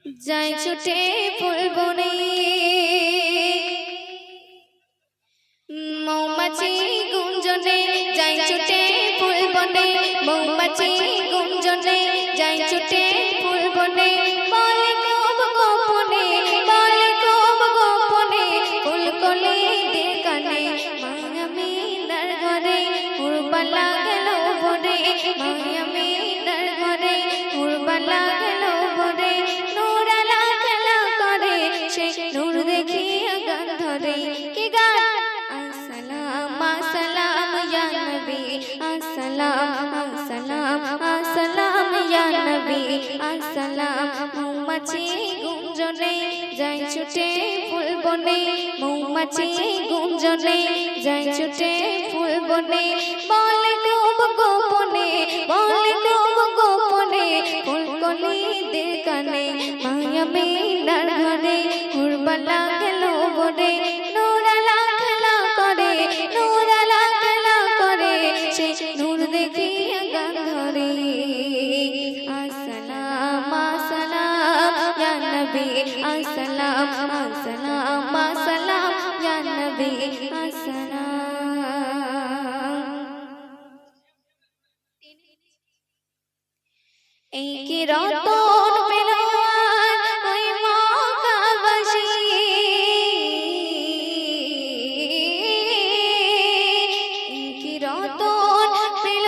যাই ছুটে ফুল বনে মৌমাছি গুঞ্জনে যাই ছুটে ফুল বনে মৌমাছি গুঞ্জনে যাই ছুটে ফুল বনে বলে খুব গোপনে বলে খুব গোপনে ফুলকলি দের কানে মায়ামিনার ঘরে উড়বালা গেল বনে মায়ামিনার ঘরে উড়বালা গেল বনে নূরালা খেলা করে সে নূর দেখিয়া গান ধরে কি গান আসসালাম আসসালাম ইয়া নবী আসসালাম আসসালাম আসসালাম ইয়া নবী আসসালাম মৌমাছি গুঞ্জনে যাই ছুটে ফুল বনে মৌমাছি গুঞ্জনে যাই ছুটে ফুল বনে বলে খুব গোপনে বলে খুব গোপনে ফুলকলি দের কানে মায়ামিনার ঘরে উড়বালা গেল বনে নূরালা খেলা করে নূরালা খেলা করে সে নূর দেখিয়া গান ধরে আসসালাম আসসালাম ইয়া নবী আসসালাম আসসালাম আসসালাম ইয়া নবী আসসালাম এই কি রতন পেল ওই মক্কাবাসী এই কি রতন পেল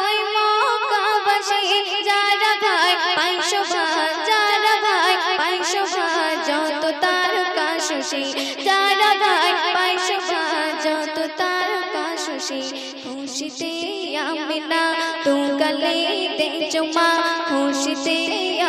ওই মক্কাবাসী যারা ভাই পাইশো ভাই যারা ভাই পাইশো ভাই যত তারকা শশী যারা ভাই পাইশো ভাই যত তারকা শশী খুশিতে আমিনা তু গলে দে চুমা খুশিতে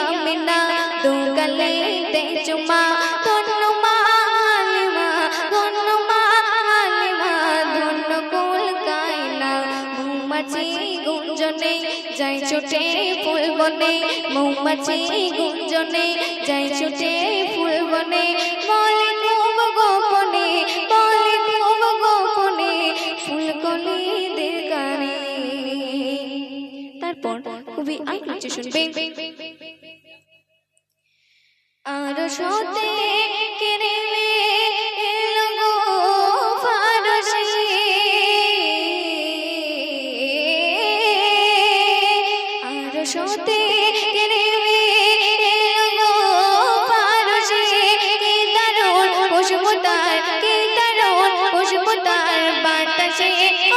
আমিনা তু গলে দে চুমা ধন্য মা হালিমা ধন্য মা হালিমা ধন্য কুল কায়না মৌমাছি গুঞ্জনে যাই ছুটে ফুল বনে মৌমাছি গুঞ্জনে যাই ছুটে ফুল বনে বলে খুব গোপনে বলে খুব গোপনে ফুলকলি দের কানে তারপর কবি আই নিচে শুনবে আর সতে কেনে এলো গো ফারসি আর সতে কেনে এলো গো ফারসি কি দারুণ খুশবু তার কি দারুণ খুশবু তার বাতাসে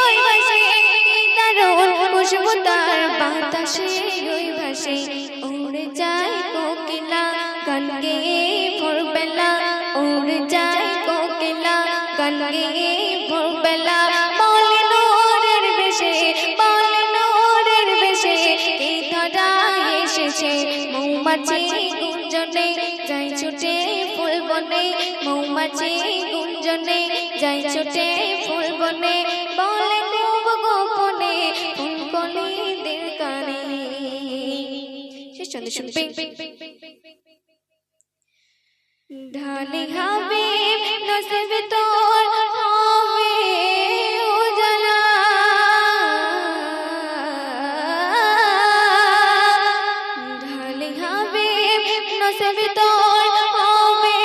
ওই ভাসে কি দারুণ খুশবু তার বাতাসে ওই ভাসে উড়ে যায় কোকিলা গান গেয়ে ভোরবেলা উড়ে যায় কোকিলা গান গেয়ে ভোরবেলা বলে নূরের বেশে বলে নূরের বেশে কি ধরা এসেছে মৌমাছি গুঞ্জনে যাই ছুটে ফুল বনে মৌমাছি গুঞ্জনে যাই ছুটে ফুল বনে বলে খুব গোপনে ফুলকলি দের কানে শেষ চন্দ্র শুনবে ঢালে হাবিব নসিব তোর হবে উজালা ঢালে হাবিব নসিব তোর হবে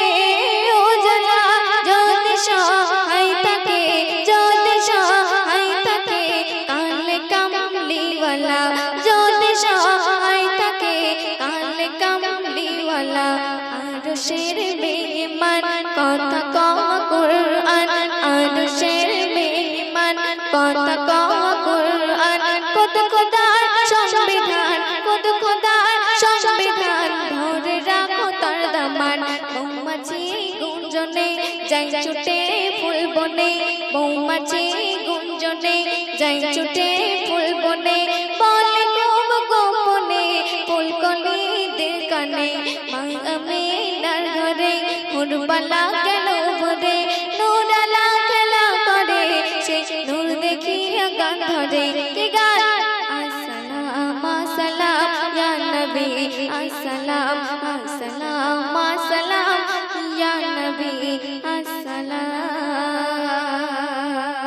উজালা যদি সহায় থাকে যদি সহায় থাকে কালে কামলিওয়ালা যদি সহায় থাকে কালে কামলিওয়ালা আরশের মেহমান কথা কওয়া কুরআন আরশের মেহমান কথা কওয়া কুরআন কত খোদার সংবিধান কত খোদার সংবিধান ধরে রাখো তার দামান মৌমাছি গুঞ্জনে যাই ছুটে ফুল বনে মৌমাছি গুঞ্জনে যাই ছুটে ফুল বনে বলে খুব গোপনে ফুলকলি দের কানে মায়ামিনার ঘরে উড়বালা গেল ভরে নূরালা খেলা করে সে নূর দেখিয়া গান ধরে কি গান আসসালাম আসসালাম ইয়া নবী আসসালাম আসসালাম আসসালাম ইয়া